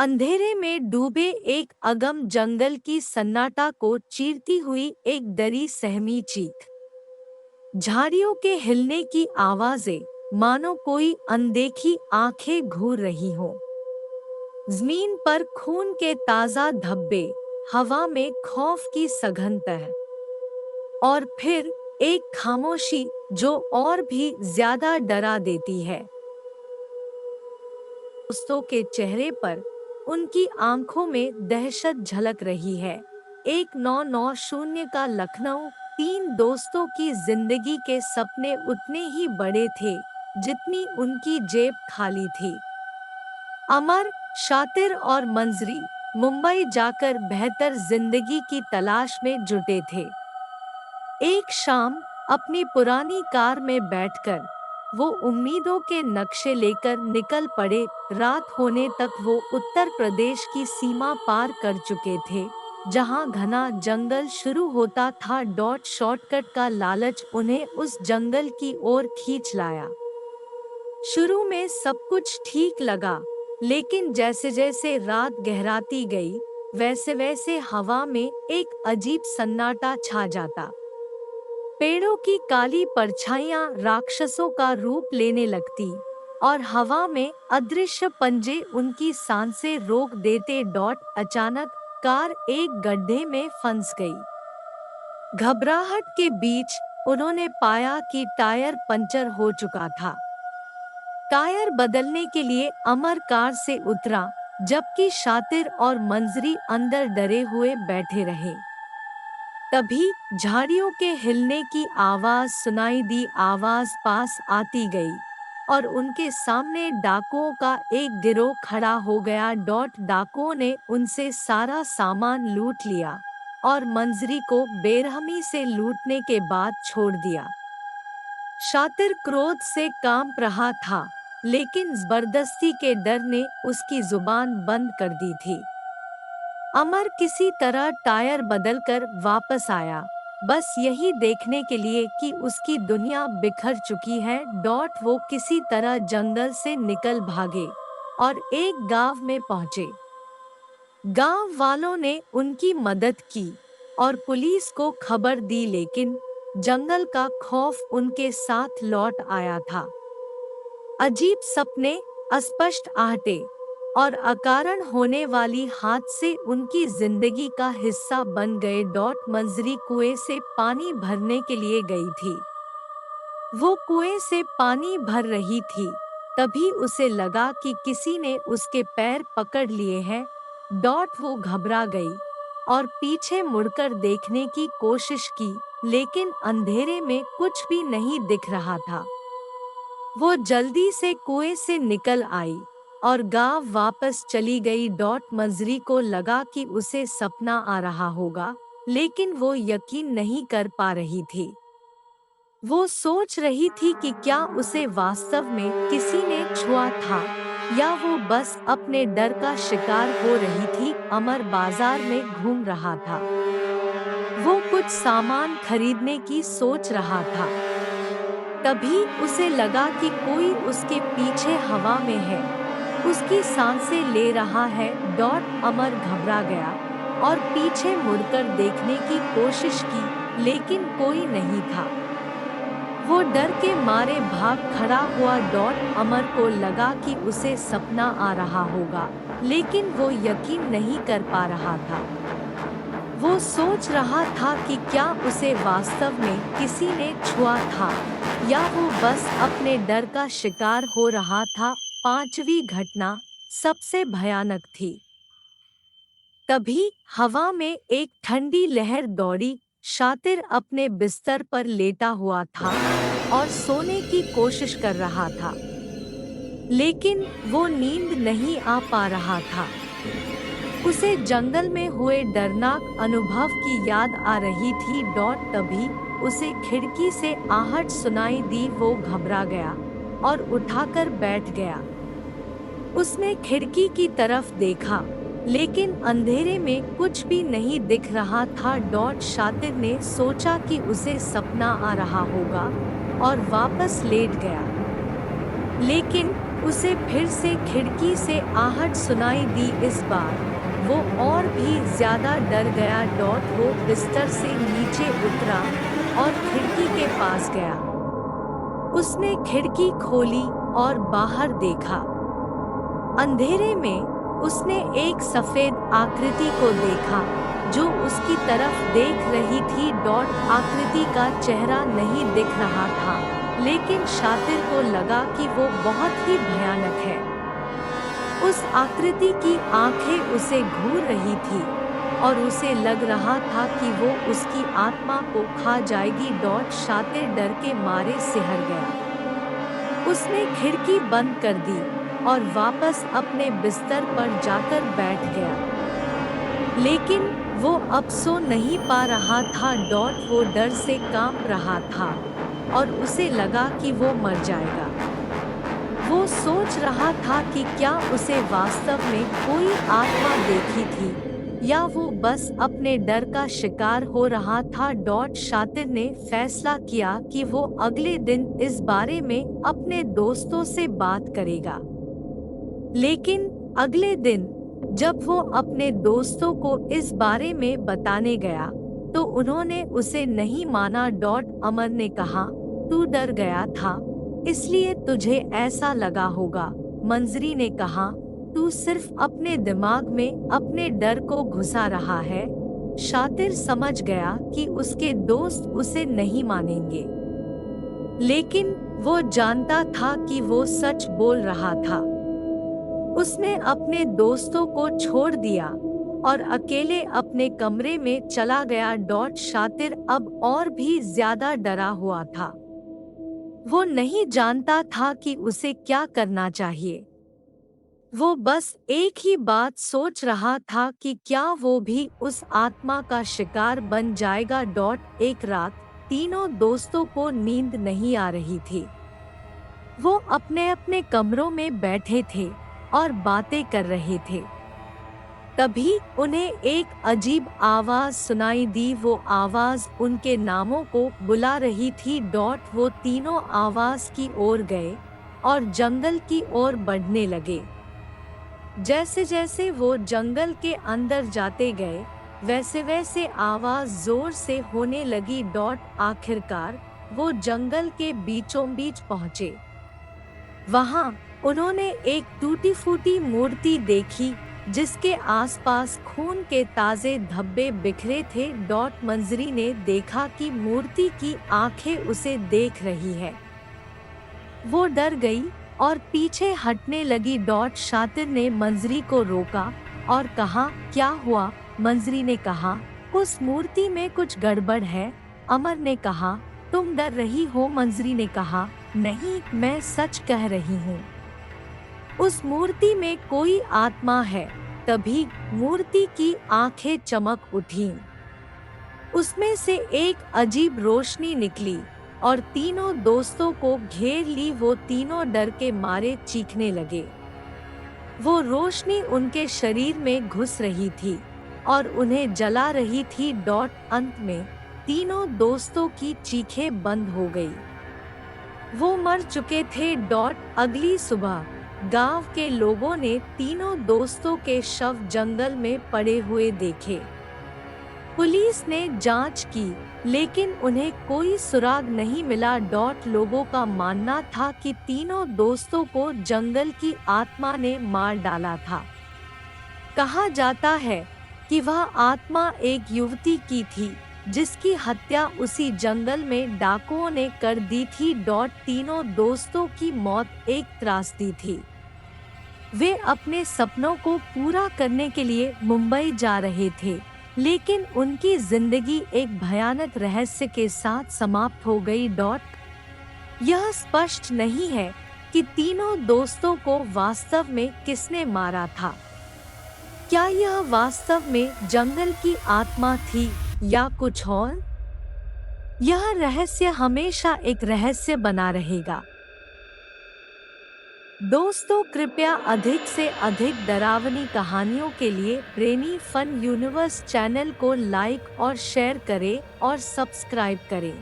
अंधेरे में डूबे एक अगम जंगल की सन्नाटा को चीरती हुई एक दरी सहमी चीख। झाड़ियों के हिलने की आवाजें, मानो कोई अनदेखी आंखें घूर रही हों। जमीन पर खून के ताजा धब्बे, हवा में खौफ की सघन तह। और फिर एक खामोशी जो और भी ज्यादा डरा देती है। दोस्तों के चेहरे पर, उनकी आंखों में दहशत झलक रही है। 1990 का लखनऊ, तीन दोस्तों की जिंदगी के सपने उतने ही बड़े थे जितनी उनकी जेब खाली थी। अमर, शातिर और मंजरी मुंबई जाकर बेहतर जिंदगी की तलाश में जुटे थे। एक शाम अपनी पुरानी कार में बैठकर वो उम्मीदों के नक्शे लेकर निकल पड़े। रात होने तक वो उत्तर प्रदेश की सीमा पार कर चुके थे, जहां घना जंगल शुरू होता था। शॉर्टकट का लालच उन्हें उस जंगल की ओर खींच लाया। शुरू में सब कुछ ठीक लगा, लेकिन जैसे जैसे रात गहराती गई, वैसे वैसे हवा में एक अजीब सन्नाटा छा जाता। पेड़ों की काली परछाइयां राक्षसों का रूप लेने लगती और हवा में अदृश्य पंजे उनकी सांसें रोक देते। अचानक कार एक गड्ढे में फंस गई। घबराहट के बीच उन्होंने पाया कि टायर पंचर हो चुका था। टायर बदलने के लिए अमर कार से उतरा, जबकि शातिर और मंजरी अंदर डरे हुए बैठे रहे। तभी झाड़ियों के हिलने की आवाज सुनाई दी। आवाज पास आती गई और उनके सामने डाकुओं का एक गिरोह खड़ा हो गया। डाकुओं ने उनसे सारा सामान लूट लिया और मंजरी को बेरहमी से लूटने के बाद छोड़ दिया। शातिर क्रोध से कांप रहा था, लेकिन जबरदस्ती के डर ने उसकी जुबान बंद कर दी थी। अमर किसी तरह टायर बदलकर वापस आया, बस यही देखने के लिए कि उसकी दुनिया बिखर चुकी है। वो किसी तरह जंगल से निकल भागे और एक गांव में पहुंचे। गांव वालों ने उनकी मदद की और पुलिस को खबर दी, लेकिन जंगल का खौफ उनके साथ लौट आया था। अजीब सपने, अस्पष्ट आहटें और अकारण होने वाली हादसे उनकी जिंदगी का हिस्सा बन गए। मंजरी कुएं से पानी भरने के लिए गई थी। वो कुएं से पानी भर रही थी, तभी उसे लगा कि किसी ने उसके पैर पकड़ लिए हैं। वो घबरा गई और पीछे मुड़कर देखने की कोशिश की, लेकिन अंधेरे में कुछ भी नहीं दिख रहा था। वो जल्दी से कुएं से निकल आई और गांव वापस चली गई। मंजरी को लगा कि उसे सपना आ रहा होगा, लेकिन वो यकीन नहीं कर पा रही थी। वो सोच रही थी कि क्या उसे वास्तव में किसी ने छुआ था या वो बस अपने डर का शिकार हो रही थी। अमर बाजार में घूम रहा था। वो कुछ सामान खरीदने की सोच रहा था। तभी उसे लगा कि कोई उसके पीछे हवा में है, उसकी सांसें ले रहा है। अमर घबरा गया और पीछे मुड़कर देखने की कोशिश की, लेकिन कोई नहीं था। वो डर के मारे भाग खड़ा हुआ। अमर को लगा कि उसे सपना आ रहा होगा, लेकिन वो यकीन नहीं कर पा रहा था। वो सोच रहा था कि क्या उसे वास्तव में किसी ने छुआ था या वो बस अपने डर का शिकार हो रहा था। पांचवी घटना सबसे भयानक थी। तभी हवा में एक ठंडी लहर दौड़ी। शातिर अपने बिस्तर पर लेटा हुआ था और सोने की कोशिश कर रहा था, लेकिन वो नींद नहीं आ पा रहा था। उसे जंगल में हुए डरनाक अनुभव की याद आ रही थी। तभी उसे खिड़की से आहट सुनाई दी। वो घबरा गया और उठाकर बैठ गया। उसने खिड़की की तरफ देखा, लेकिन अंधेरे में कुछ भी नहीं दिख रहा था। शातिर ने सोचा कि उसे सपना आ रहा होगा और वापस लेट गया, लेकिन उसे फिर से खिड़की से आहट सुनाई दी। इस बार वो और भी ज्यादा डर गया। वो बिस्तर से नीचे उतरा और खिड़की के पास गया। उसने खिड़की खोली और बाहर देखा। अंधेरे में उसने एक सफेद आकृति को देखा जो उसकी तरफ देख रही थी। आकृति का चेहरा नहीं दिख रहा था, लेकिन शातिर को लगा कि वो बहुत ही भयानक है। उस आकृति की आंखें उसे घूर रही थी और उसे लग रहा था कि वो उसकी आत्मा को खा जाएगी। शातिर डर के मारे सिहर गया। उसने खिड़की बंद कर दी और वापस अपने बिस्तर पर जाकर बैठ गया। लेकिन वो अब सो नहीं पा रहा था। वो डर से कांप रहा था और उसे लगा कि वो मर जाएगा। वो सोच रहा था कि क्या उसे वास्तव में कोई आत्मा देखी थी या वो बस अपने डर का शिकार हो रहा था। शातिर ने फैसला किया कि वो अगले दिन इस बारे में अपने दोस्तों से बात करेगा। लेकिन अगले दिन जब वो अपने दोस्तों को इस बारे में बताने गया तो उन्होंने उसे नहीं माना। अमर ने कहा, तू डर गया था इसलिए तुझे ऐसा लगा होगा। मंजरी ने कहा, तू सिर्फ अपने दिमाग में अपने डर को घुसा रहा है। शातिर समझ गया कि उसके दोस्त उसे नहीं मानेंगे, लेकिन वो जानता था कि वो सच बोल रहा था। उसने अपने दोस्तों को छोड़ दिया और अकेले अपने कमरे में चला गया। शातिर अब और भी ज्यादा डरा हुआ था। वो नहीं जानता था कि उसे क्या करना चाहिए। वो बस एक ही बात सोच रहा था कि क्या वो भी उस आत्मा का शिकार बन जाएगा। एक रात तीनों दोस्तों को नींद नहीं आ रही थी। वो अपने अपने कमरों में बैठे थे और बातें कर रहे थे। तभी उन्हें एक अजीब आवाज सुनाई दी। वो आवाज उनके नामों को बुला रही थी। वो तीनों आवाज की ओर गए और जंगल की ओर बढ़ने लगे। जैसे जैसे वो जंगल के अंदर जाते गए वैसे वैसे आवाज जोर से होने लगी। आखिरकार वो जंगल के बीचों बीच पहुंचे। वहां उन्होंने एक टूटी फूटी मूर्ति देखी जिसके आसपास खून के ताजे धब्बे बिखरे थे। मंजरी ने देखा कि मूर्ति की आंखें उसे देख रही है। वो डर गई और पीछे हटने लगी। शातिर ने मंजरी को रोका और कहा, क्या हुआ? मंजरी ने कहा, उस मूर्ति में कुछ गड़बड़ है। अमर ने कहा, तुम डर रही हो? मंजरी ने कहा, नहीं, मैं सच कह रही हूँ। उस मूर्ति में कोई आत्मा है। तभी मूर्ति की आंखें चमक उठीं। उसमें से एक अजीब रोशनी निकली और तीनों दोस्तों को घेर ली। वो तीनों डर के मारे चीखने लगे। वो रोशनी उनके शरीर में घुस रही थी और उन्हें जला रही थी। अंत में तीनों दोस्तों की चीखें बंद हो गई। वो मर चुके थे। अगली सुबह गांव के लोगों ने तीनों दोस्तों के शव जंगल में पड़े हुए देखे। पुलिस ने जांच की, लेकिन उन्हें कोई सुराग नहीं मिला। लोगों का मानना था कि तीनों दोस्तों को जंगल की आत्मा ने मार डाला था। कहा जाता है कि वह आत्मा एक युवती की थी जिसकी हत्या उसी जंगल में डाकुओं ने कर दी थी। तीनों दोस्तों की मौत एक त्रासदी थी। वे अपने सपनों को पूरा करने के लिए मुंबई जा रहे थे, लेकिन उनकी जिंदगी एक भयानक रहस्य के साथ समाप्त हो गई। यह स्पष्ट नहीं है कि तीनों दोस्तों को वास्तव में किसने मारा था। क्या यह वास्तव में जंगल की आत्मा थी या कुछ और? यह रहस्य हमेशा एक रहस्य बना रहेगा। दोस्तों, कृपया अधिक से अधिक डरावनी कहानियों के लिए रेनी फन यूनिवर्स चैनल को लाइक और शेयर करें और सब्सक्राइब करें।